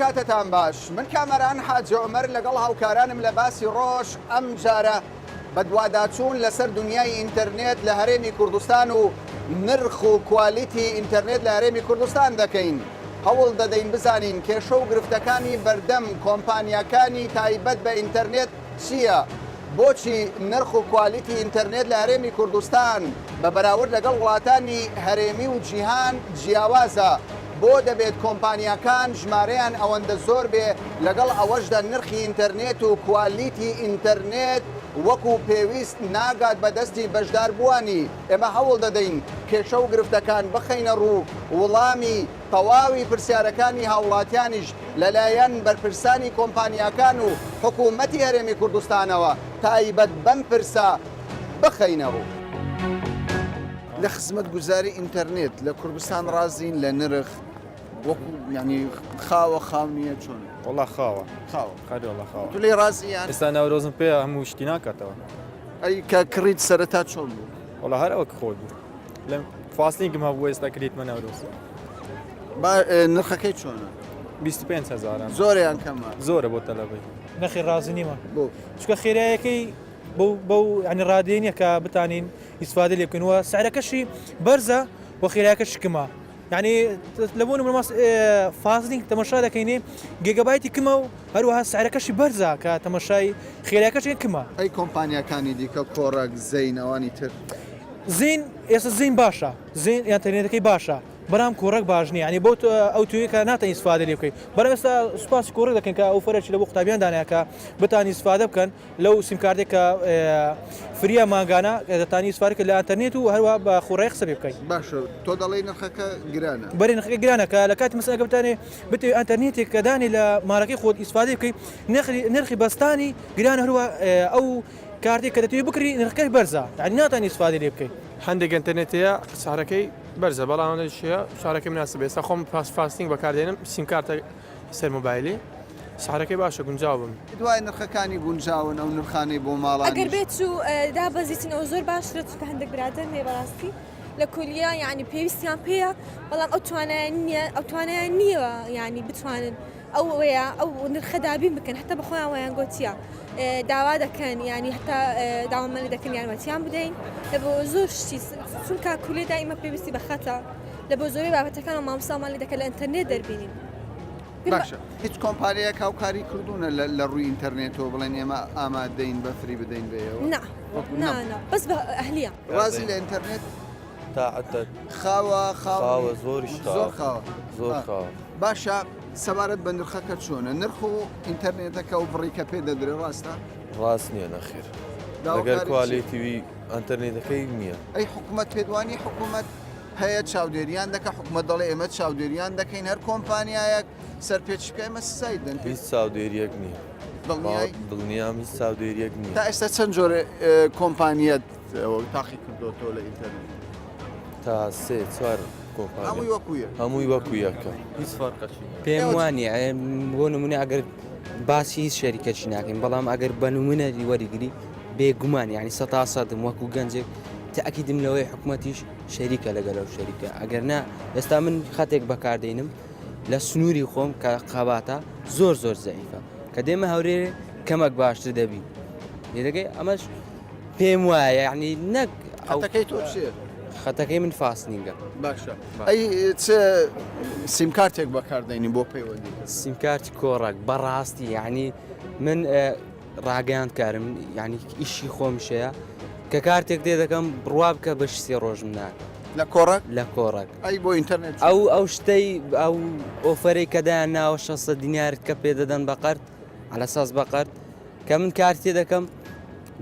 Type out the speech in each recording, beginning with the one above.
کاتتان باش من کامەران حاجە عومەر لەگەڵ هاوکارانم لە باسی ڕۆژ ئەم جارە بە دوواداچوون لەسەر دنیای ئینتەرنێت لە هەرێمی کوردستان و نرخ و کوالیتی ئینتەرنێت لە هەرێمی کوردستان دەکەین. هەوڵ دەدەین بزانین کێشە و گرفتەکانی بەردەم کۆمپانیاکانی تایبەت بە ئینتەرنێت چییە؟ بۆچی نرخ و کوالیتی ئینتەرنێت لە هەرێمی کوردستان بە بەراورد لەگەڵ وڵاتانی هەرێمی و جیهان جیاوازە؟ بۆ دەبێت کۆمپانیاکان ژمارەیان ئەوەندە زۆر بێ لەگەڵ ئەوەشدا نرخی ئینتەرنێت و کوالیتی ئینتەرنێت وەکو پێویست ناگات بەدەستی بەشدار بوانی. ئێمە هەوڵ دەدەین کێشە و گرفتەکان بخەینە ڕوو وەڵامی تەواوی پرسیارەکانی هاوڵاتیانیش لەلایەن بەرپرسانی کۆمپانیاکان و حکوومەتی هەرێمی کوردستانەوە تایبەت بەم پرسە بخەینەوە. لە خزمەت گوزاری ئینتەرنێت لە کوردستان ڕازین لە نرخ وەکو ینی خاوە خاو نییە چۆن؟ وڵا خاوە خاوە تو لێ ڕازیان ئێستا ناورۆزم پێ هەموو شتی ناکاتەوە. ئەی کە کڕیت سەرەتا چۆن بوو؟ وڵا هەر ئەوە خۆی بوو لەم فاستینگم هەبوو ئێستا کریتمە ناورۆز. نرخەکەی چۆنە؟ 25,000 زۆریان کەمە زۆرە بۆ تەلەبەی نەخی ڕازی نیمە بۆ چکە خێرایەکەی بەو ینی ڕادێنیە کە بتانین ئیسفادە لێ بکەنەوە سعرەکەشی بەرزە و خێرایەکەش کمە. یعنی لەبوون مەماس فازلینگ تەمەشا دەکەینێ گێگەبایتی کمە و هەروەها سعرەکەشی بەرزە کە تەمەشای خێرایەکەش کمە. ئەی کۆمپانیاکانی دیکە کۆڕک زەین ئەوانی تر زین ئێستا زین باشە زین ئینتەرنێتەکەی باشە بەرام کۆڕک باش نییە ینی بۆ ئەو توی کە ناتەن ئیسفادە لێ بکەیت بەرام ئێستا سوپاسی کۆڕک دەکەن کە ئەو فەرەکی لە بۆ قوتابیان دانایکە بتانی ئیسفادە بکەن لەو سیمکاردێک کە فریە ماگانە دەتانی ئیسفادەکە لە ئینتەرنێت و هەروە بە خوڕای قسە بکەیت. باشە تۆ دەڵێ نرخەکە گرانە بەری نرخەکە گرانە کە لە کاتی مەسەلەکە بتانێ بتێ ئینتەرنێتێک کە دانی لە مارەکەی خۆت ئیسفادە بکەیت نرخی بەستانی گرانە هەروە ئەو کارتێک کە دەتوێت بکڕی نرخەکەی بەرزە یعنی ناتانی ئیسفادە لێ بکەیت. هەندێک ئینتەرنێتەیە سعرەکەی بەرزە بەڵام شیە سعرەکەی مناسب ئێستا خۆم فاستینگ بەکاردێنم سیمکارتە سەر مۆبایلی سعرەکەی باشە گونجاو بم. دوای نرخەکانی گونجاون ئەو نرخانەی بۆ ماڵان ئەگەر بێت و دابەزیتن ئەو زۆر باشترێت کە هەندێک برادر هەیە بەڕاستی لە کولیا یعنی پێویستیان پێیە بەڵام ئەو توانایان نییە ینی بتوانن ئەو نرخە دابین بکەن حتا بەخۆیان ویان گوتیە داوا دەکەن ینی هەتا داوامەلی دەکەن یارمەتیان بدەین لە بۆ زۆر شتی چونکە کولێ دائیمە پێویستی بەخەتە لە بۆ زۆری بابەتەکان و مامۆستامانی دەکەن لە ئینتەرنێت دەربینین. باشە هیچ کۆمپانیەک هاوکاری کردوونە لە ڕووی ئینتەرنێتەوە بڵێن ئێمە ئامادەین بەفری بدەین بێەوە؟ نه بەس بە ئەهلیە ڕازی لە ئینتەرنێت تاعتە خاوە زۆریش زۆر خاوە زۆر خاوە. باشە سەبارەت بە نرخەکە چۆنە نرخ و ئینتەرنێتەکە و بڕیکە پێ دەدرێ ڕاستە؟ ڕاست نییە نەخێر لەگەر کوالیتیوی ئەتەرنێتەکەی نییە. ئەی حکوومەت پێدوانی حکوومەت هەیە چاودێریان دەکە حکوومەت دەڵێ ئێمە چاودێریان دەکەین هەر کۆمپانیایەک سەرپێچکە ئێمە سایدن هیچ چاودێریەک نییە دڵنیام هیچ چاودێریەک نییە. تا ئێستا چەند جۆرە کۆمپانیەت تاقی کردوتەوە لە ئینتەرنێت؟ تا سێ چوار هەمووی وەکویە هەمووی وەکو یەکە هیچ فەرقەشی پێم وانە بۆ نمونە ئەگەر باسی هیچ شەریکەچی ناکەین بەڵام ئەگەر بە نمونەی وەریگری بێگومان یعنی 100% وەکو گەنجێک تاکیدم لەوەی حکوومەتیش شەریکە لەگەڵ ئەو شەریکە ئەگەر نا ئێستا من خەتێک بەکاردێنم لە سنووری خۆم کە قاباتە زۆر زەعیفە کە دێمە هەورێ کەمەک باشتر دەبی لێدەگەی ئەمەش پێم وایە یعنی نەک ئەوەکەی تۆ چێ؟ خەتەکەی من فاستنینگە. باشە ئەی چ سیمکارتێک بەکاردێنی بۆ پەیوەندی؟ سیمکارتی کۆڕک بەڕاستی یعنی من ڕاگەیان کارم ینی ئیشی خۆمشەیە کە کارتێک دێ دەکەم بڕوا بکە بەش سێ ڕۆژم ناکە لە کۆڕک لە کۆڕک ئەی بۆ ئینتەرنێت ئەو شتەی ئەو ئۆفەرەی کەدایان ناوە 600 دینارت کە پێ دەدەن بەقەرت على ساس بەقەرت کە من کارتێ دەکەم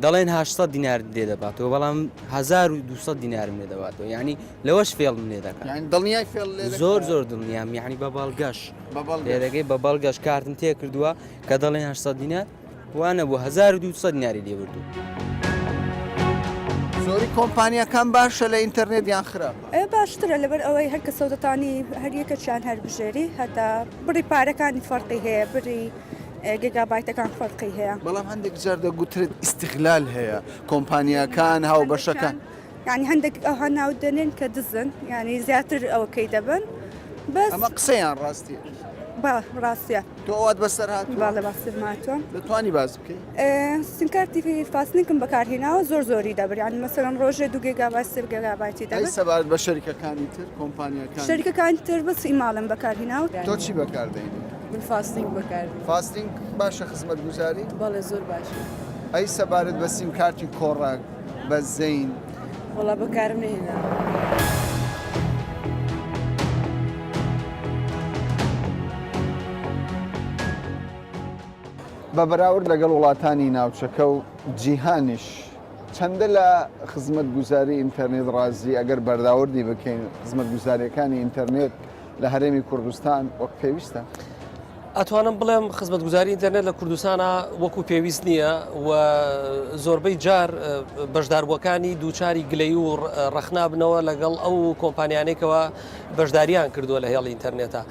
دەڵێن 800 دینار لێ دەباتەوە بەڵام 1200 دینارم لێ دەباتەوە یعنی لەوەش فێڵم لێ دەکەن دڵنیای فێڵ زۆر دڵنیام یعنی بە بەڵگەش لێرەگەی بە بەڵگەش کارتم تێ کردووە کە دەڵێن 800 دینار وانە بۆ 1200 دیناری لێ بردو. زۆری کۆمپانیەکان باشە لە ئینتەرنێت یان خراپە؟ باشترە لەبەر ئەوەی هەر کە سەودەتانی هەر یەکەچیان هەر بژێری هەتا بڕی پارەکانی فەرقی هەیە بری گێگابایتەکان فەرقی هەیە بەڵام هەندێک جار دەگوترێت ئیستیغلال هەیە کۆمپانیەکان هاوبەشەکان ینی هەندێک ئەوها ناو دەنێن کە دزن ینی زیاتر ئەوەکەی دەبن بەس ئەمە قسەیان ڕاستیە با ڕاستە تۆ ئەوات بەسەر هاتووە باڵێ باسم هاتووە دەتوانی باز بکەیت سینکارتی فاستنیکم بەکارهێناوە زۆری دەبران مەسەرەن ڕۆژێ 2 گیگابایت 3 گیگابایتی ئەی دەبێت سەبارەت بە شەریکەکانی تر کۆمپانیەکان شەریکەکانی تر بەس ئیماڵم بەکارهێناوە تۆ چی بەکاردەینی من فاستینگ بەکار فاستینگ باشە خزمەت گوزاری بەڵێ زۆر باشە ئەی سەبارەت بە سیمکارتی کۆڕک بە زەین وڵا بەکارم نهێنا بە بەراورد لەگەڵ وڵاتانی ناوچەکە و جیهانیش چەندە لە خزمەت گوزاری ئینتەرنێت ڕازی ئەگەر بەرداوردی بکەین خزمەت گوزاریەکانی ئینتەرنێت لە هەرێمی کوردستان وەک پێویستە ئەتوانم بڵێم خزمەتگوزاری ئینتەرنێت لە کوردستانە وەکو پێویست نییە و زۆربەی جار بەشداربووەکانی دووچاری گلەی و ڕەخنابنەوە لەگەڵ ئەو کۆمپانیانێکەوە بەشداریان کردووە لە هێڵی ئینتەرنێتە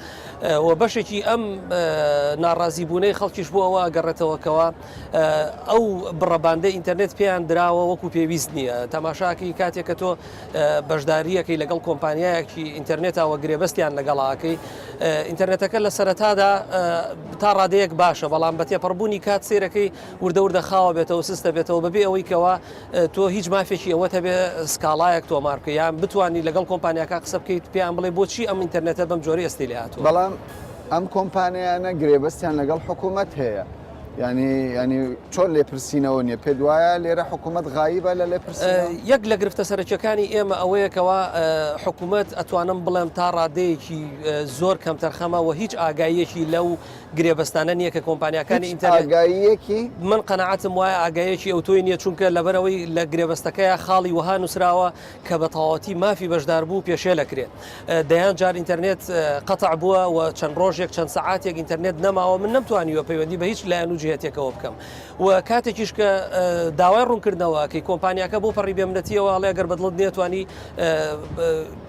و بەشێکی ئەم ناڕازیبوونەی خەڵکیش بوو ئەوە گەڕێتەوەکەوە ئەو بڕەباندەی ئینتەرنێت پێیان دراوە وەکو پێویست نییە تەماشاکی کاتێک کە تۆ بەشداریەکەی لەگەڵ کۆمپانیایەکی ئینتەرنێتەوە گرێبەستیان لەگەڵاکەی ئینتەرنێتەکە لە سەرەتادا تا ڕادەیەک باشە بەڵام بە تێپەڕبوونی کات سێرەکەی وردە خاوە بێتەوە سستە بێتەوە بەبێ ئەوەی کەەوە تۆ هیچ مافێکی ئەوەتە بێ سکاڵایەک تۆمار بکە یان بتوانانی لەگەڵ کۆمپانیاکە قسە بکەیت پێیان بڵێ بۆچی ئەم ئینتەرنێتە بەم جۆری ئەستی لێ هاتووە بەڵام ئەم کۆمپانیانە گرێبەستیان لەگەڵ حکوومەت هەیە ینی چۆن لێپرسینەوە نیە پێ وایە لێرە حکوومەت غایبە لە لێپرسین یەک لە گرفتە سەرچەکانی ئێمە ئەوەیەکەوە حکوومەت ئەتوانم بڵێم تا ڕادەیەکی زۆر کەم تەرخەمە و هیچ ئاگایەکی لەو گرێبەستانە نییە کە کۆمپانیەکانی ئینتەرنێتگایەکی من قەنەعەتم وایە ئاگایەکی ئەوتۆی نییە چونکە لەبەرەوەی لە گرێبەستەکەیە خاڵی وها نووسراوە کە بە تەواوەتی مافی بەشدار بوو پێشێ لەکرێت دەیان جار ئینتەرنێت قەتع بووە و چەند ڕۆژێک چەند سەعاتێک ئینتەرنێت نەماوە من نەمتوانیوە پەیوەندی بە هیچ لایەن و جهتێکەوە بکەم و کاتێکیش کە داوای ڕوونکردنەوە کەی کۆمپانیاکە بۆ پەڕی بێمنەتیەوە ئەڵێ گەر بەدڵت نێتوانی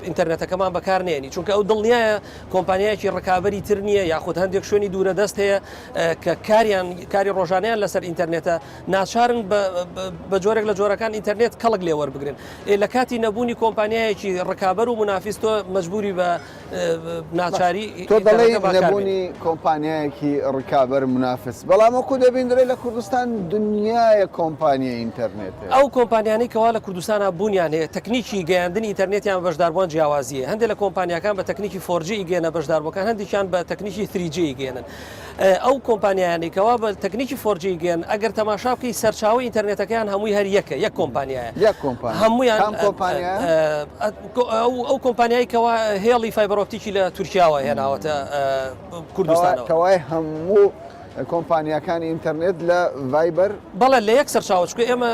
ئینتەرنێتەکەمان بەکارنێنی چونکە ئەو دڵنیایە کۆمپانیایکی ڕکابەری تر نییە یاخود هەندێک شوێنی دوورە دەست هەیە کە کاری ڕۆژانیان لەسەر ئینتەرنێتە ناچارن بە جۆرێک لە جۆرەکان ئینتەرنێت کەڵک لێ وەربگرن لە کاتی نەبوونی کۆمپانیایەکی ڕکابەر و منافیستۆ مەجبوری بە ناچاری تۆ دەڵێ نەبوونی کۆمپانیایەکی ڕکابەر منافس بەڵام وەکو دەبیندرێ لە کوردستان دنیای کۆمپانیە ئینتەرنێت ئەو کۆمپانیانی کەوا لە کوردستانە بوونیان هەیە تەکنیکی گەیاندنی ئینتەرنێتیان بەشداربووان جیاوازیە هەندێک لە کۆمپانیەکان بە تەکنیکی 4G گەێنە بەشداربووەکان هەندێکیان بە تەکنیکی 3G گەێنن ئەو کۆمپانیانێکەوە بە تەکنیکی 4G گەێن ئەگەر تەماشا بکەی سەرچاوی ئینتەرنێتەکەیان هەمووی هەر یەکە یەک کۆمپانیایە هەموویان ئەو کۆمپانیایی کەوا هێڵی فایبەرۆپتیکی لە تورکیاوە هێناوەتە کوردستانەوە کەوای هەموو کۆمپانیەکانی ئینتەرنێت لە ڤایبەر بەڵێ لە یەک سەرچاوە چکە ئێمە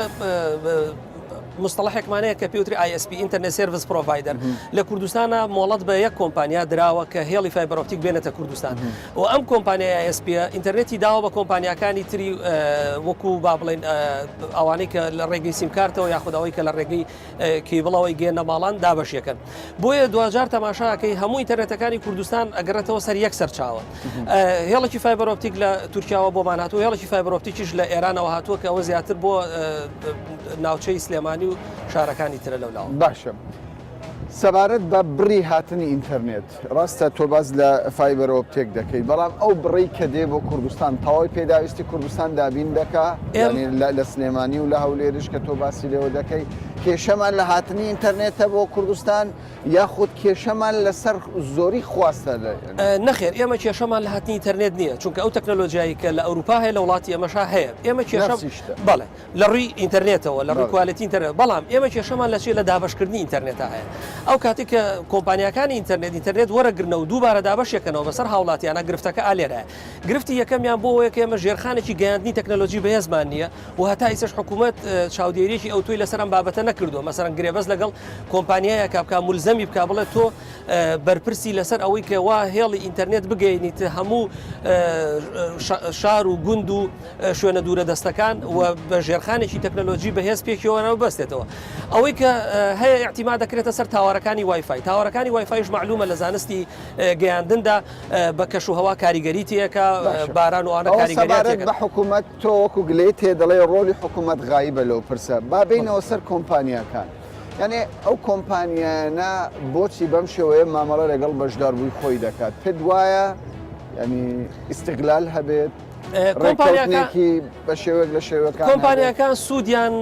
مستەڵحێکمانەیە کە پێوتری ISP ئینتەرنێت سێڤیس پرۆڤایدەر لە کوردستانە مۆڵەت بە یەک کۆمپانیا دراوە کە هێڵی فایبەرۆپتیک بێنێتە کوردستان و ئەم کۆمپانیای ISP ئینتەرنێتی داوە بە کۆمپانیەکانی تری وەکو با بڵێن ئەوانەی کە لە ڕێگەی سیمکارتەوە یاخودەوەی کە لە ڕێگەی کیبڵەوەی گێنە ماڵان دابەشیەکەن بۆیە دوجار تەماشاکەی هەموو ئینتەرنێتەکانی کوردستان ئەگەڕێتەوە سەر یەک سەرچاوە هێڵێکی فایبەرۆپتیک لە تورکیاوە بۆمان هاتووە هێڵێکی فایبەرۆپتیکیش لە ئێرانەوە هاتووە کە ئەوە زیاتر بۆ ناوچەی سلێمانی و شارەکانی ترە لەولاوە باشە سەبارەت بە بڕی هاتنی ئینتەرنێت ڕاستە تۆ باز لە فایبەرۆپتێک دەکەیت بەڵام ئەو بڕی کە دێ بۆ کوردستان تەواوی پێداویستی کوردستان دابین دەکا لە سلێمانی و لە هەولێرش کە تۆ باسی لێوە دەکەی کێشەمان لە هاتنی ئینتەرنێتە بۆ کوردستان یاخود کێشەمان لەسەر زۆری خواستە نەخێر ئێمە کێشەمان لە هاتنی ئینتەرنێت نییە چونکە ئەو تەکنۆلۆژیایی کە لە ئەوروپا هەیە لە وڵاتی ئێمەشا هەیە ئێمە کێشە بەڵێ لە ڕووی ئینتەرنێتەوە لە ڕووی کوالەتی ئینتەرنێت بەڵام ئێمە کێشەمان لە چێ لە دابشکردنی ئینتەرنێتە هەیە ئەو کاتی کە کۆمپانیەکانی ئینتەرنێت وەرەگرنە و دووبارە دابشێکەنەوە بەسەر هاوڵاتیانە گرفتەکە ئالێرایە گرفتی یەکەمیان بۆ ئەوەیە کە ئێمە ژێرخانێکی گەیاندنی تەکنۆلۆژی بەهێزمان نییە و هەتا ئیسش حکوومەت چاودێریەکی ئەو توی لەسەر ئەم بابەتە نەکردووە مەسەرەن گرێبەست لەگەڵ کۆمپانیایە کابکە مولزەمی بکە بڵێت تۆ بەرپرسی لەسەر ئەوەی کە وا هێڵی ئینتەرنێت بگەینیت هەموو شار و گوند و شوێنە دوورە دەستەکان و بە ژێرخانێکی تەکنۆلۆژی بەهێز پێکیەوەنەوە بەستێتەوە ئەوەی کە هەیە احتیما دەکرێتە سەر تاوەڕەکانی وایفای تاوەڕەکانی وایفایش معلومە لە زانستی گەیاندندا بە کەش و هەوا کاریگەری تێکە باران وانە کاریگەری بە حکوومەت تۆ وەکو گلەی تێ دەڵێ ڕۆلی حکوومەت غایبە لەو پرسە با بینەوە سەر کۆمپانیەکان یعنی ئەو کۆمپانیانە بۆچی بەم شێوەیە مامەڵە لەگەڵ بەشداربووی خۆی دەکات پێت وایە ینی ئیسیغلال هەبێت کۆمپانیاکە بە شێوەیەک لە شێوەکان کۆمپانیەکان سوودیان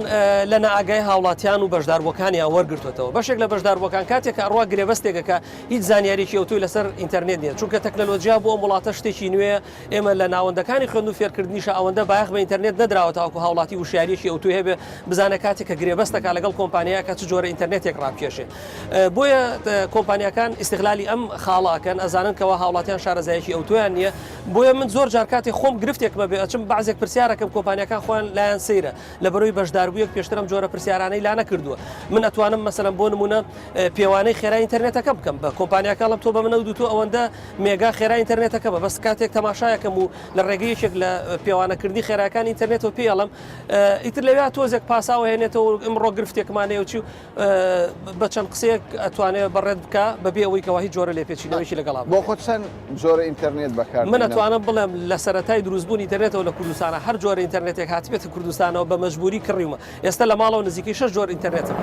لە نەئاگای هاوڵاتیان و بەشداربووەکانیان وەرگرتوێتەوە بەشێک لە بەشداربووەکان کاتێک ئەڕوا گرێبەستێکەکە هیچ زانیاریی ئەوتوی لەسەر ئینتەرنێت نیە چونکە تەکنەلۆژیا بۆ وڵاتە شتێکی نوێ ئێمە لە ناوەندەکانی خوێند و فێرکردنیشە ئەوەندە بایەخ بە ئینتەرنێت نەدراوە تاوەکو هاوڵاتی وشیاریەکی ئەوتوی هەبێ بزانە کاتێک کە گرێبەستەکە لەگەڵ کۆمپانیاکە چ جۆرە ئینتەرنێتێک ڕابکێشێ بۆیە کۆمپانیەکان ئیستیغلالی ئەم خاڵاکەن ئەزانن کەەوە هاوڵاتیان شارەزایەکی ئەوتویان نییە بۆیە من زۆر جار کاتێک خۆم گرفتێکمە بێ ئەچم بەعزێک پرسیارەکەم کۆمپانیەکان خۆیان لایەن سەیرە لە بەرەوەی بەشداربوویەک پێشترم جۆرە پرسیارانەی لا نەکردووە من ئەتوانم مەسەلەن بۆ نمونە پێوانەی خێرای ئینتەرنێتەکە بکەم بە کۆمپانیاکەڵم تۆ بە منە دوتۆ ئەوەندە مێگا خێرای ئینتەرنێتەکە بە بەس کاتێک تەماشایەکەم و لە ڕێگەیەکێک لە پێوانەکردنی خێراکان ئینتەرنێتەوە پێڵم ئیتر لەوێ تۆزێک پاساوە هێنێتەوە ئەمڕۆ گرفتێکمانەیە چی بە چەند قسەیەک ئەتوانێت بەڕێت بکە بەبێ ئەوەی کەوا هیچ جۆرە لێپێچینەوەیکی لەگەڵام بۆ خۆ چەند جۆرە ئینتەرنێت بەکار من ئەتوانم بڵێم لە سەرەتای دروستبوونی ئینتەرنێتەوە لە کوردستانە هەر جۆرە ئینتەرنێتێک هاتبێتە کوردستانەوە بە مەجبوری کڕیومە ئێستا لە ماڵەوە نزیکەی 6 جۆر ئینتەرنێتە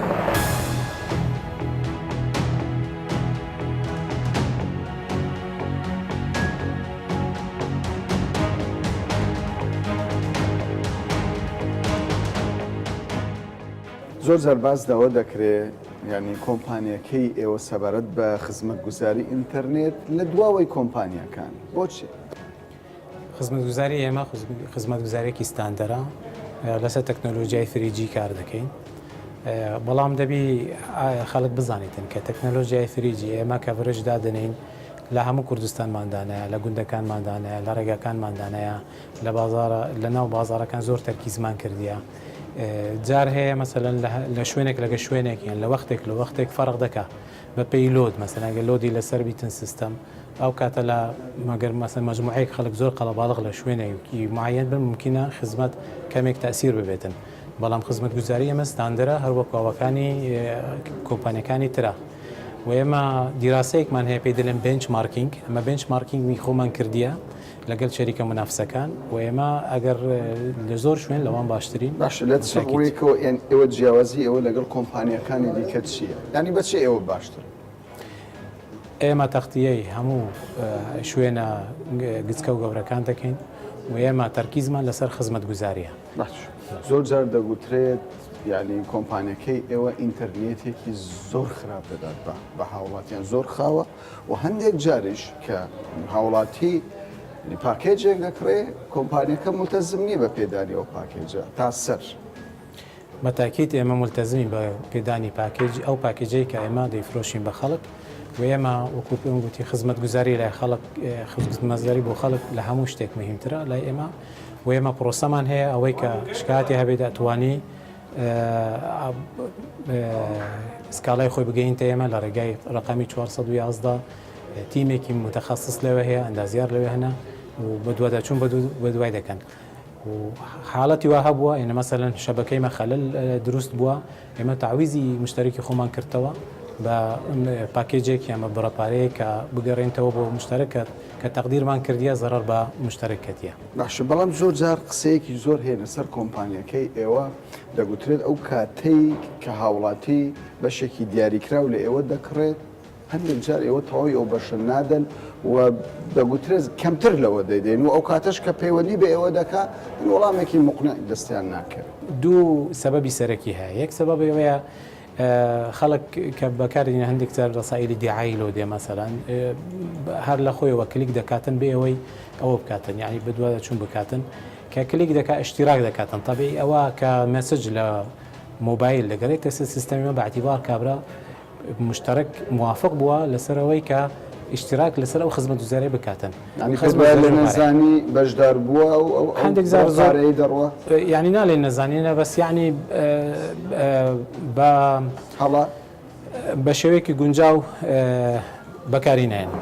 زۆر جەرباز داوا دەکرێت ینی کۆمپانیەکەی ئێوە سەبارەت بە خزمەتگوزاری ئینتەرنێت لە دواوەی کۆمپانیەکان بۆچی؟ خزمەتگوزاری ئێمە خزمەتگوزارێکی ستاندەرە لەسەر تەکنۆلۆژیای فریجی کار دەکەین بەڵام دەبی خەڵک بزانیتن کە تەکنۆلۆژیای فریجی ئێمە کەڤرەج دادنین لە هەموو کوردستانماندانەیە لە گوندەکانماندانەیە لە ڕێگاکانماندانەیە لە ناو بازارەکان زۆر تەرکیزمان کردیە جار هەیە مەسەلەن لە شوێنێک لەگە شوێنێکیان لە وەختێک فەرق دەکا بە پێی لۆد مەسەلەنگە لۆدی لەسەر بیتن سیستەم ئەو کاتە لە مەگەر مەسەن مەجموعەیەک خەڵک زۆر قەڵەباڵغ لە شوێنێکی معەن بن ممکنە خزمەت کەمێک تەسیر ببێتن بەڵام خزمەتگوزاری ئێمە ستاندەرە هەروەکواوەکانی کۆمپانیەکانی ترە و ئێمە دیراسەیەکمان هەیە پێی دەڵێن بنچمارکینگ ئەمە بنچمارکینگی خۆمان کردیە لەگەڵ شەریکە منافسەکان و ئێمە ئەگەر لە زۆر شوێن لەوان باشترین باش لە ڕوویەکەوە ئێوە جیاوازی ئەوە لەگەڵ کۆمپانیەکانی دیکە چییە؟ ینی بەچێ ئێوە باشتر؟ ئێمە تەختیەی هەموو شوێنە گچکە و گەورەکان دەکەین و ئێمە تەرکیزمان لەسەر خزمەتگوزاریە زۆر جار دەگوترێت ینی کۆمپانیەکەی ئێوە ئینتەرنێتێکی زۆر خراپ دەدات بە هاوڵاتیان زۆر خاوە و هەندێک جاریش کە هاوڵاتی پاکێجێک دەکڕێ کۆمپانیەکە ملتەزم نیە بە پێدانی ئەو پاکێجە تا سەر بەتاکیت ئێمە ملتەزمی بە پێدانی پاکێجی ئەو پاکێجەی کە ئێمە دەیفرۆشین بە خەڵک و ئێمە وەکو پێم گوتی خزمەتگوزاری لای خەڵک خزمەتگوزاری بۆ خەڵک لە هەموو شتێک مهمترە لای ئێمە و ئێمە پرۆسەمان هەیە ئەوەی کە شکاتی هەبێت ئەتوانی سکاڵای خۆی بگەینتە ئێمە لە ڕێگای ڕقامی 411 تیمێکی متەخەسس لەوە هەیە ئەندازیار لەوێ هەنا و بە دوواداچوون بە دوای دەکەن و حاڵەتی وا هەبووە ئێنە مەسەلەن شەبەکەی مەخەلل دروست بووە ئێمە تعویزی مشتەرێکی خۆمان کردەوە بە پاکێجێک یامە بڕەپارەیە کە بگەڕێنتەوە بۆ مشتەرەکە کە تەقدیرمان کردیە زەرەر بە مشتەرەکەتیە باش بەڵام زۆر جار قسەیەکی زۆر هەیە لەسەر کۆمپانیەکەی ئێوە دەگوترێت ئەو کاتەی کە هاوڵاتی بەشێکی دیاریکراو لە ئێوە دەکڕێت هەندێک جار ئێوە تەواوی ئەو بەشە نادەن و دەگوترێت کەمتر لەوە دەیدەین و ئەو کاتەش کە پەیوەندی بە ئێوە دەکا وەڵامێکی مقنع دەستیان ناکرد دوو سەبەبی سەرەکی هەیە یەک سەبەب ئەوەیە خەڵک کە بەکاردێنە هەندێک جار ڕسائلی دیعایی لۆ دێ مەسەلەن هەر لە خۆیەوە کلیک دەکاتن بێ ئەوەی ئەوە بکاتن یعنی بەدووادە چوون بکاتن کە کلیک دەکات اشتراک دەکاتن تەبێ ئەوە کە مەسج لە مۆبایل دەگەڕێتە سیستەمی باعتیبار کابرا مشترک موافق بووە لەسەرەوەی کە اشتراک لەسەر ئەو خزمەتگوزاری بکاتن لە نەزانی بەشدار بووە و هەندێک زار زارەی دەڕوە یعنی ناڵێ نەزانینە بەس یعنی بە شێوەیەکی گونجاو بەکاری نایەن.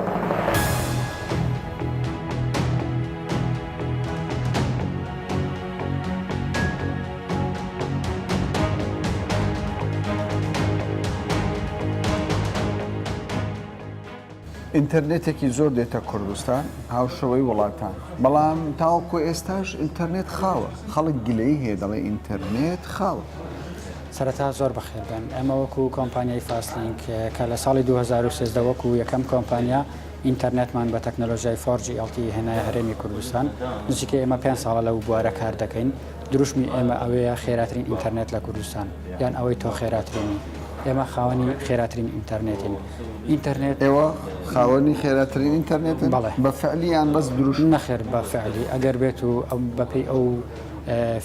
ئینتەرنێتێکی زۆر دێتە کوردستان هاوشەوەی وڵاتان بەڵام تاوەکو ئێستاش ئینتەرنێت خاوە خەڵک گلەی هەیە دەڵێ ئینتەرنێت خاوە. سەرەتا زۆر بەخێربن ئەمە وەکو کۆمپانیای فاستلینک کە لە ساڵی 2013 وەکو یەکەم کۆمپانیا ئینتەرنێتمان بە تەکنەلۆژیای فۆرجی ئەڵتی هێنایە هەرێمی کوردستان نزیکە ئێمە 5 ساڵە لەو بوارە کار دەکەین دروشمی ئێمە ئەوەیە خێراترین ئینتەرنێت لە کوردستان یان ئەوەی تۆ خێراترینی ئێمە خاوەنی خێراترین ئینتەرنێتین ئینتەرنێت ئێوە خاوەنی خێراترین ئینتەرنێت بە فعلیان بەس دروش نەخێر بە فعلی ئەگەر بێت و بەپی ئەو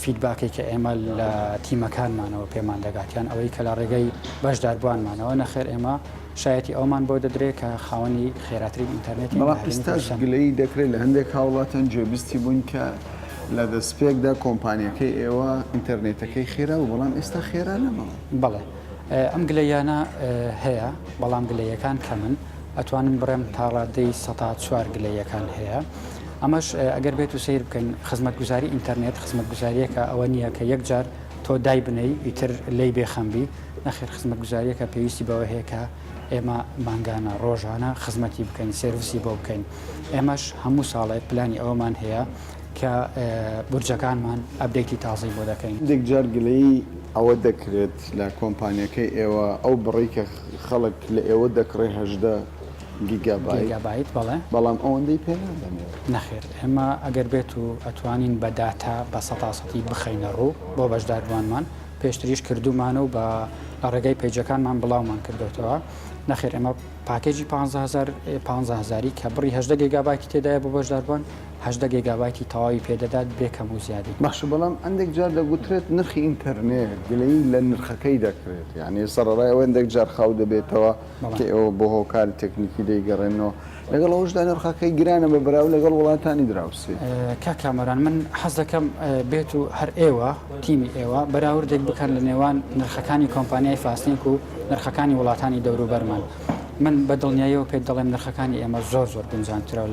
فیدباکی کە ئێمە لە تیمەکانمانەوە پێمان دەگاتیان ئەوەی کە لە ڕێگەی بەشداربوانمانەوە نەخێر ئێمە شایەتی ئەومان بۆ دەدرێت کە خاوەنی خێراترین ئینتەرنێتی بەڵام ئێستاش گلەی دەکرێت لە هەندێک هاوڵاتەن جێبیستی بوون کە لە دەستپێکدا کۆمپانیەکەی ئێوە ئینتەرنێتەکەی خێرا و بەڵام ئێستا خێرا نەماوە بەڵێ ئەم گلەیانە هەیە بەڵام گلەیەکان کەمن ئەتوانم بڕێم تاڕادەی 4 گلەیەکان هەیە ئەمەش ئەگەر بێت و سیر بکەین خزمەتگوزاری ئینتەرنێت خزمەتگوزاریەکە ئەوە نییە کە یەکجار تۆ دای بنەی ئیتر لی بێخەمبی نەخێر خزمەتگوزاریەکە پێویستی بەوە هەیە کە ئێمە مانگانە ڕۆژانە خزمەتی بکەین سێرویسی بۆ بکەین ئێمەش هەموو ساڵێک پلانی ئەوەمان هەیە کە بورجەکانمان ئەبدەیتی تازەی بۆ دەکەین دێکجار گلەی ئەوە دەکرێت لە کۆمپانیەکەی ئێوە ئەو بڕی کە خەڵک لە ئێوە دەکڕێ 18 گیگابایت بەڵێ بەڵام ئەوەندەی پێ نادەمێت نەخێر ئێمە ئەگەر بێت و ئەتوانین بە داتا بە 100% بخەینە ڕوو بۆ بەشداربوانمان پێشتریش کردومانە و بە ڕێگەی پیجەکانمان بڵاومان کردوتەوە نەخێر ئێمە پاکێجی 15,000 کە بڕی 18 گیگابایتی تێدایە بۆ بەشداربوان 18 گیگابایتی تەواوی پێدەدات بێکەم و زیادی باشە بەڵام ئەندێک جار دەگوترێت نرخی ئینتەرنێت گلەی لە نرخەکەی دەکرێت یعنی سەرڕای ئەوە هەندێک جار خاو دەبێتەوە کە ئەوە بۆ هۆکاری تەکنیکی دەیگەڕێنەوە لەگەڵ ئەوشدا نرخەکەی گرانە بە بەراو لەگەڵ وڵاتانی دراوسێ کا کامەران من حەز دەکەم بێت و هەر ئێوە تیمی ئێوە بەراوردێک بکەن لە نێوان نرخەکانی کۆمپانیای فاستینک و نرخەکانی وڵاتانی دەوروبەرمان من بە دڵنیاییەوە پێ دەڵێم نرخەکانی ئێمە زۆر گونجانترە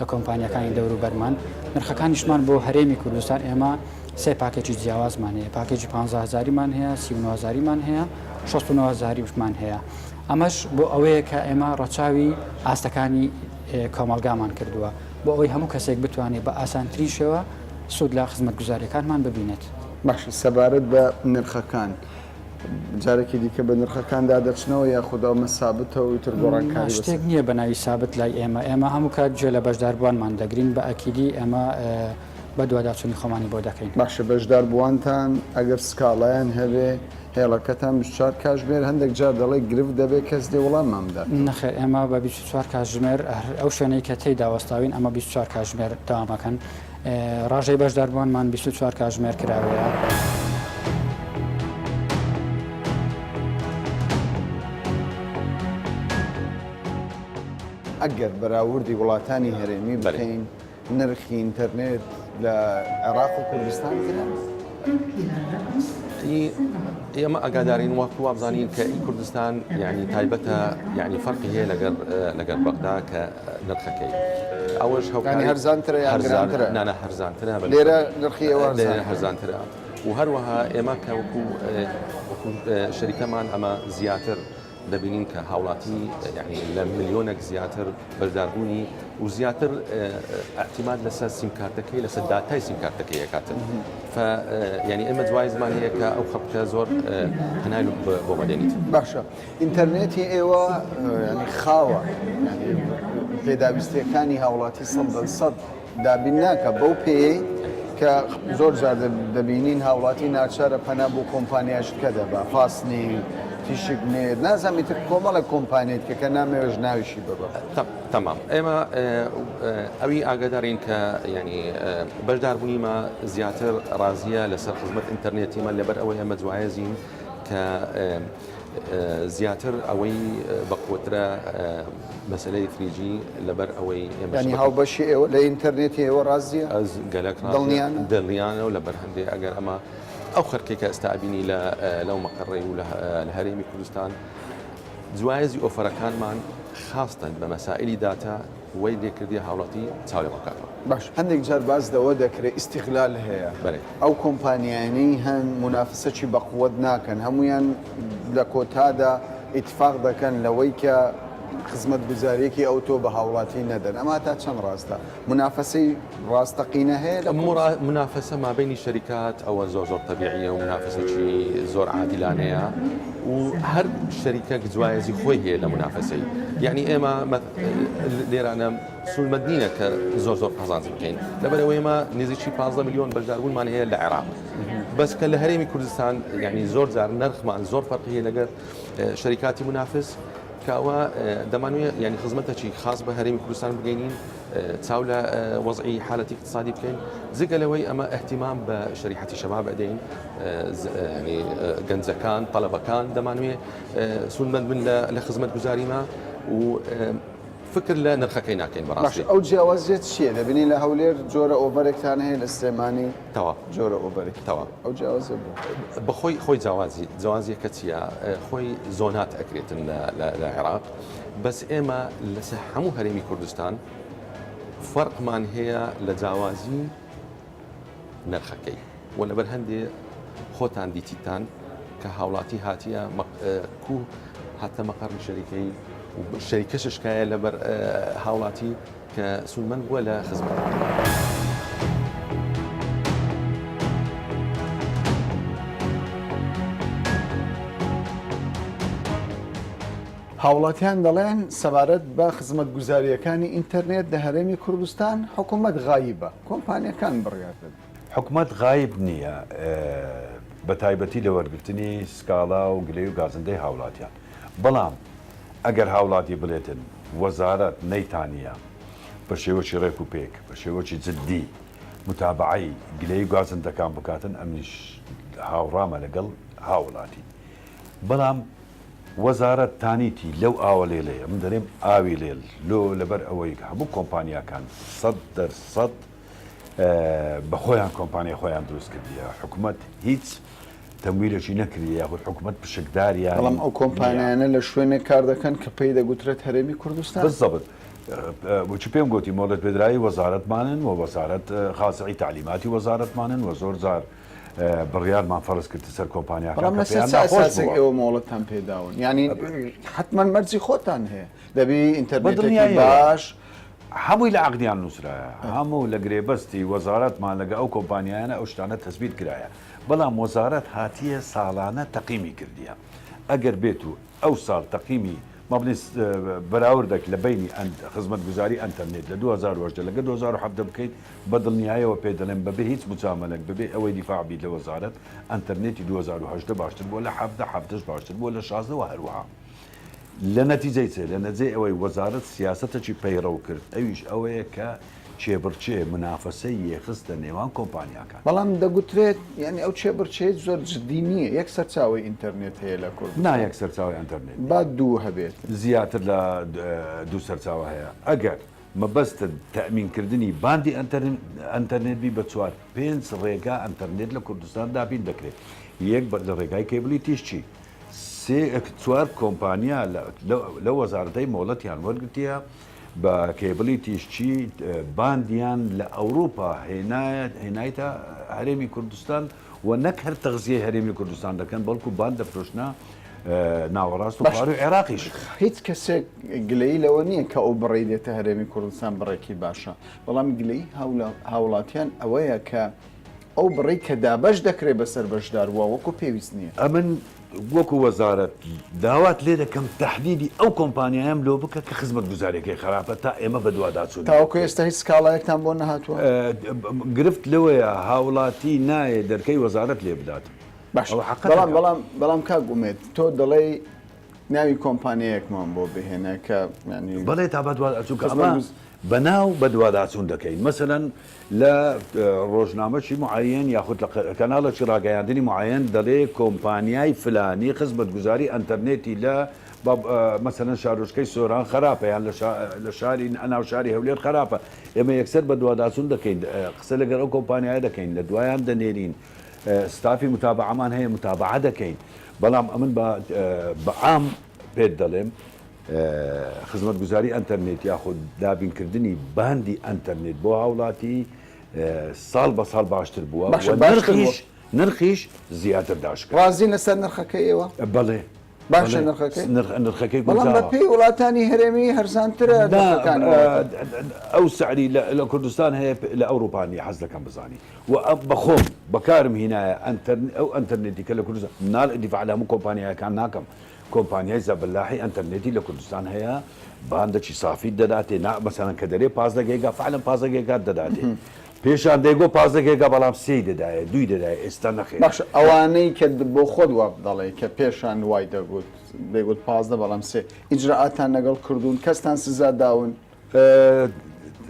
لە کۆمپانیەکانی دەوروبەرمان نرخەکانیشمان بۆ هەرێمی کوردستان ئێمە سێ پاکێجی جیاوازمان هەیە پاکێجی 15,000مان هەیە 39,000مان هەیە 69,000مان هەیە ئەمەش بۆ ئەوەیە کە ئێمە ڕەچاوی ئاستەکانی کۆمەلگامان کردووە بۆ ئەوەی هەموو کەسێک بتوانێت بە ئاسانتریشەوە سوود لە خزمەتگوزاریەکانمان ببینێت باش سەبارەت بە نرخەکان جارێکی دیکە بە نرخەکاندا دەچنەوە یاخوددا مەسابتەوە تر گۆڕانکاری شتێک نییە بە ناوی سابت لای ئێمە هەموو کات گوێ لە بەشداربوانمان دەگرین بە ئەکیدی ئێمە بە دوواداچوونی خۆمانی بۆ دەکەین باشە بەشدار بووانتان ئەگەر سکاڵایان هەبێ هێڵەکەتان 24 کاتژمێر هەندێک جار دەڵێ گرفت دەبێت کەس دێ وەڵاممامدا نەخێر ئێمە بە 24 کاتژمێر ئەو شوێنەی کە تێی داوەستاوین ئەمە 24 کاتژمێر داوامەکەن ڕاژەی بەشداربوانمان 24 کاتژمێر کراوەیە. ئەگەر بەراوردی وڵاتانی هەرێمی بکەین نرخی ئینتەرنێت لە عێراق و کوردستان ئێمە ئەگادارین وەکو وابزانین کە کوردستان یعنی تایبەتە یعنی فەرقی هەیە لەگەر بەغدا کە نرخەکەی ئەوەش هەوکانی هەرزانترە نانە هەرزانترە لێرە نرخی ئێوە هەرزانترە و هەروەها ئێمە کە وەکو شەریکەمان ئەمە زیاتر دەبینین کە هاوڵاتی یعنی لە ملیۆنێک زیاتر بەشداربوونی و زیاتر احتیمال لەسەر سیمکارتەکەی لەسەر داتای سیمکارتەکەی یەکاتن یعنی ئێمە دوای زمان هەیە کە ئەو خەڵکە زۆر هەنای بۆ بەدێنیت باشە ئینتەرنێتی ئێوە ینی خاوە پێداویستیەکانی هاوڵاتی 100% دابین ناکە بەو پێی کە زۆر جار دەبینین هاوڵاتی ناچارە پەنا بۆ کۆمپانیاشکە دەبا خاستنی تیشک نێت نازانیت کۆمەڵە کۆمپانیت کە نامەوێژ ناویشی ببە تەمام ئێمە ئەوی ئاگادارین کە ینی بەشداربوونیمە زیاتر ڕازیە لەسەر خزمەت ئینتەرنێتیمە لەبەر ئەوەی ئەمە جوایەزین کە زیاتر ئەوەی بەقوترە مەسلەی فریجی لەبەر ئەوەی ینی هاوبەشی ئێوە لە ئینتەرنێتی ئێوە ڕازیە گەلک دڵنیانە و لەبەر هەندێک ئەگەر ئەمە ئەو خەرکێک کە ئەستابینی لەو مەقڕی و لە هەرێمی کوردستان جوایزی ئۆفەرەکانمان خاستن بە مەسائلی داتا وی لێکردی هاوڵاتی چاوی ڕکاتەوە باش هەندێک جار باز دەوە دەکرێت ئیستیغلال هەیە ئەو کۆمپانیانی هەن منافسەکی بەقوت ناکەن هەمویان لە کۆتادا ئیتفاق دەکەن لەوەی کە خزمەت گوزاریەکی ئەو تۆ بە هاوڵاتی نەدەن ئەمە تا چەند ڕاستە منافەسەی ڕاستەقینە هەیە منافسە ما بینی شەریکات ئەوە زۆر طبیعیە و منافسەی زۆر عادلانەیە و هەر شەریکەک جوایزی خۆی هەیە لە منافسەی یعنی ئێمە لێرانە سولمەت نینە کە زۆر قەزانج بکەین لەبەرەوەی ئێمە نزیکی 15 میلیۆن بەشداربوونمان هەیە لە عێراق بەس کە لە هەرێمی کوردستان یعنی زۆر جار نرخمان زۆر فەرقی هەیە لەگەر شەریکاتی منافس کەەوە دەمانوێت ینی خزمەتەکی خاص بە هەرێمی کوردستان بگەینین چاو لە وەزعی حالەتی اقتصادی بکەین جگە لەوەی ئەمە احتیمام بە شریحەتی شەباب ئەدەین گەنجەکان تەڵەبەکان دەمانوێت سولمەند بن لە خزمەت گوزاریمە و فکر لە نرخەکەی ناکەین بەڕاستی ئەو جیاوازێت چییە دەبینی لە هەولێر جۆرە ئۆڤەرێکتان هەیە لە سلێمانی تەوا جۆرە ئۆڤەرێکی تەوا ئەو جیاوازە بەخۆی خۆی جیاوازیەکە چییە خۆی زۆنات ئەکرێتن لە عێراق بەس ئێمە لەسەر هەموو هەرێمی کوردستان فەرقمان هەیە لە جیاوازی نرخەکەی و لەبەر هەندێ خۆتان دیتیتان کە هاوڵاتی هاتیە کو هاتە مەقەڕی شەریکەی شەریکەششکایە لەبەر هاوڵاتی کە سولمەند بووە لە خزمەت. هاوڵاتیان دەڵێن سەبارەت بە خزمەت گوزاریەکانی ئینتەرنێت لە هەرێمی کوردستان حکوومەت غایبە کۆمپانیەکان بڕیاردن حکوومەت غایب نییە بە تایبەتی لە وەرگرتنی سکاڵا و گلەی و گازندەی هاوڵاتیان بەڵام ئەگەر هاوڵاتی بڵێتن وەزارەت نەیتانە بە شێوەی ڕێک و پێک بە شێوەی جددی متابعی گلەی و گازندەکان بکاتن ئەمنیش هاوڕامە لەگەڵ هاوڵاتی بەڵام وەزارەت تانیتی لەو ئاوە لێلەیە من دەرێم ئاوی لێل لۆ لەبەر ئەوەی هەموو کۆمپانیاکان 100% بە خۆیان کۆمپانیای خۆیان دروست کردیە حکوومەت هیچ تەمویلێکی نەکردی یاخود حکوومەت پشکداریان بەڵام ئەو کۆمپانیانە لە شوێنێک کار دەکەن کە پێی دەگوترێت هەرێمی کوردستان بالضبط بۆچی پێم گوتی مۆڵەت پێدرایی وەزارەتمانن و وەزارەت خاصی تعلیماتی وەزارەتمانن و زۆر جار بڕیارمان فەرز کرد سەر کۆمپانیاکان ئێوە مۆڵەتان پێداون ینی حتمما مەرجی خۆتان هەیە دەبی ئینتەرنێتێکی باش هەمووی لە عقدیان نووسرایە هەموو لە گرێبەستی وەزارەتمان لەگە ئەو کۆمپانیانە ئەو شتانە تەسبیت کرایە بەڵام وەزارەت هاتیە ساڵانە تەقیمی کردیە ئەگەر بێت و ئەو ساڵ تەقیمی مەبنی بەراوردێک لە بینی خزمەت گوزاری ئەنتەرنێت لە 2010 لەگە 2017 بکەیت بە دڵنیایەوە پێ دەڵێن بەبێ هیچ مجاملەك ببێ ئەوەی دیفاع بیت لە وەزارەت ئەنتەرنێتی 2010 باشتر بووە لە 17 باشتر بووە لە 16 هەروەها لە نەتیجەی چێ لە نەجێ ئەوەی وەزارەت سیاسەتەکی پەیڕەو کرد ئەویش ئەوەیە کە چێبڕچێ منافەسەی یەخستە نێوان کۆمپانیاکان بەڵام دەگوترێت یعنی ئەو چێبڕچێت زۆر جددی نییە یەک سەرچاوی ئینتەرنێت هەیە لە کورد نایەک سەرچاوی ئەنتەرنێت با دوو هەبێت زیاتر لە دوو سەرچاوە هەیە ئەگەر مەبەستە تەمینکردنی باندی ئەنتەرنێت بی بە 4-5 ڕێگا ئەنتەرنێت لە کوردستان دابین دەکرێت یەک لە ڕێگای کێبلی تیشچی 4 کۆمپانیا لە وەزارەتەی مۆڵەتیان وەرگرتیە بە کێبلی تیشچی باندیان لە ئەوروپا هێنایتە هەرێمی کوردستان و نەک هەر تەغزیە هەرێمی کوردستان دەکەن بەڵکو بان دەفرۆشنە ناوەڕاست و پار و عێراقیش هیچ کەسێک گلەی لەوە نییە کە ئەو بڕێ دێتە هەرێمی کوردستان بڕێکی باشە بەڵام گلەی هاوڵاتیان ئەوەیە کە ئەو بڕێ کە دابەش دەکرێت بەسەر بەشداروە وەکو پێویست نییە ئەمن وەکو وەزارەت داوات لێ دەکەم تەحدیدی ئەو کۆمپانیایم لۆ بکە کە خزمەت گوزارێکی خراپە تا ئێمە بە دوواداچوون تاوەکو ئێستا هیچ سکاڵایەکتان بۆ نەهاتووە گرفت لەوەیە هاوڵاتی نایە دەرکەی وەزارەت لێ بدات باش بەڵام کاگومێت تۆ دەڵێ ناوی کۆمپانیەکمان بۆ بهێنە کە بەڵێ تا بەدوواچووکە ئەمە بەناو بە دوواداچوون دەکەین مەسەرەن لە ڕۆژنامەی معین یاخود لە کەناڵێکی ڕاگەیاندنی معین دەڵێ کۆمپانیای فلانی خزمەت گوزاری ئەنتەرنێتی لە مەسەرەن شارۆچکەی سۆران خراپە یان لە شاری ئەناو شاری هەولێر خراپە ئێمە یەکسەر بە دوواداچوون دەکەین قسە لەگەر ئەو کۆمپانیای دەکەین لە دوایان دەنێرین ستافی متابعەمان هەیە متابعە دەکەین بەڵام ئەمن بە عام پێت دەڵێم خزمەت گوزاری ئەنتەرنێت یاخود دابینکردنی باندی ئەنتەرنێت بۆ هاوڵاتی ساڵ بە ساڵ باشتر بووە نرخیش زیاتر داشت ڕازی لەسەر نرخەکەی ئێوە بەڵێ باشە نرخەکەی نرخەکەی بەڵام بە پێی وڵاتانی هەرێمی هەرزانترە ئەو سعری لە کوردستان هەیە لە ئەوروپانی حەز دەکەم بزانی و بەخۆم بەکارم هینایە ئەو ئەنتەرنێتی کە لە کوردستان نال دیفاع لە هەموو کۆمپانیەکان ناکەم کۆمپانیای زەبەلاحی ئەنتەرنێتی لە کوردستان هەیە باندێکی سافی دەداتێ مەسەرەن کە دەرێ 15 گیگا فعلەن 15 گیگا دەداتێ پێشان دەیگۆ 15 گیگا بەڵام 3 دەدایە 2 دەدایە ئێستا نەخێ باش ئەوانەی کە بۆ خۆت وا دەڵێ کە پێشان وای دەگوت دەیگوت 15 بەڵام 3 ئیجرعاتان لەگەڵ کردوون کەستان سزا داون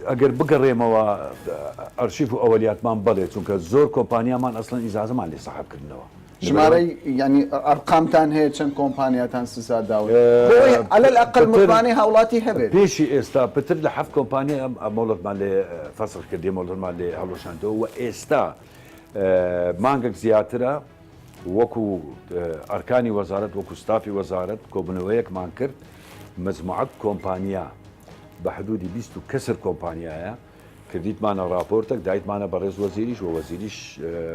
ئەگەر بگەڕێمەوە ئەرشیف و ئەوەلیاتمان بڵێ چونکە زۆر کۆمپانیامان ئەسڵەن ئیزازەمان لێ سەحەبکردنەوە ژمارەی ینی ئەرقامتان هەیە چەند کۆمپانیاتان سزا داون ئەلەل ئەقل متوانێ هاوڵاتی هەبێت پێشی ئێستا پتر لە 7 کۆمپانیا مۆڵەتمان لێ فەسڵ کردی مۆڵەتمان لێ هەڵۆشاندەوە و ئێستا مانگێک زیاترە وەکو ئەرکانی وەزارەت وەکو ستافی وەزارەت کۆبنەوەیەکمان کرد مجموعەت کۆمپانیا بە حدودی 20 کەسر کۆمپانیایە کردیتمانە راپۆرتێک دایتمانە بەڕێز وەزیریش و وەزیریش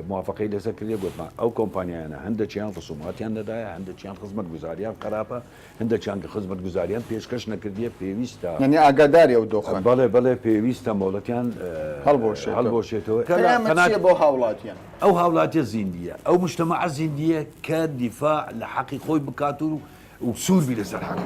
موافقەی لەسەر کردی گوتمان ئەو کۆمپانیانە هەندێکیان ڕسوماتیان دەدایە هەندێکیان خزمەت گوزاریان خراپە هەندێکیان کە خزمەت گوزاریان پێشکەش نەکردیە پێویستە ینی ئاگاداری ئەو دۆخن بەڵێ پێویستە مۆڵەتیان هەڵبۆشێتەوە بۆ هاوڵاتیان ئەو هاوڵاتیە زیندیە ئەو مجتەمەع زیندیە کە دیفاع لە حەقی خۆی بکات و سووربی لەسەر حەق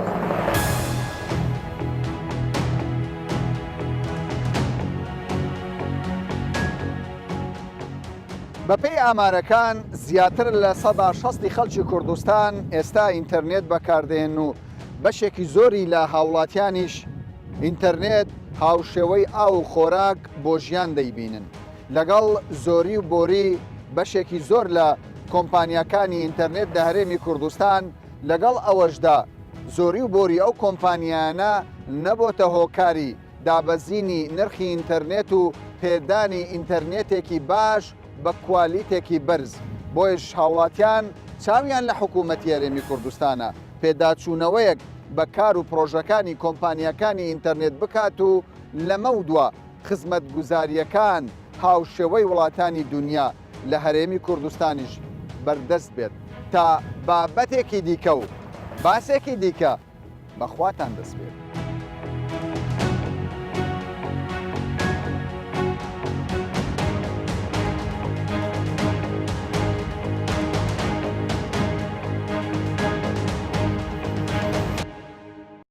بەپێی ئامارەکان زیاتر لە 160 خەڵکی کوردستان ئێستا ئینتەرنێت بەکاردێن و بەشێکی زۆری لە هاوڵاتیانیش ئینتەرنێت هاوشێوەی ئاو و خۆراک بۆ ژیان دەیبینن لەگەڵ زۆری و بۆری بەشێکی زۆر لە کۆمپانیەکانی ئینتەرنێت لە هەرێمی کوردستان لەگەڵ ئەوەشدا زۆری و بۆری ئەو کۆمپانیانە نەبۆتە هۆکاری دابەزینی نرخی ئینتەرنێت و پێدانی ئینتەرنێتێکی باش بە کوالیتێکی بەرز بۆیش هاوڵاتیان چاویان لە حکوومەتی هەرێمی کوردستانە پێداچوونەوەیەک بە کار و پرۆژەکانی کۆمپانیەکانی ئینتەرنێت بکات و لەمە دووە خزمەت گوزاریەکان هاوشێوەی وڵاتانی دنیا لە هەرێمی کوردستانیش بەردەست بێت تا بابەتێکی دیکە و باسێکی دیکە بەخواتان دەست بێت.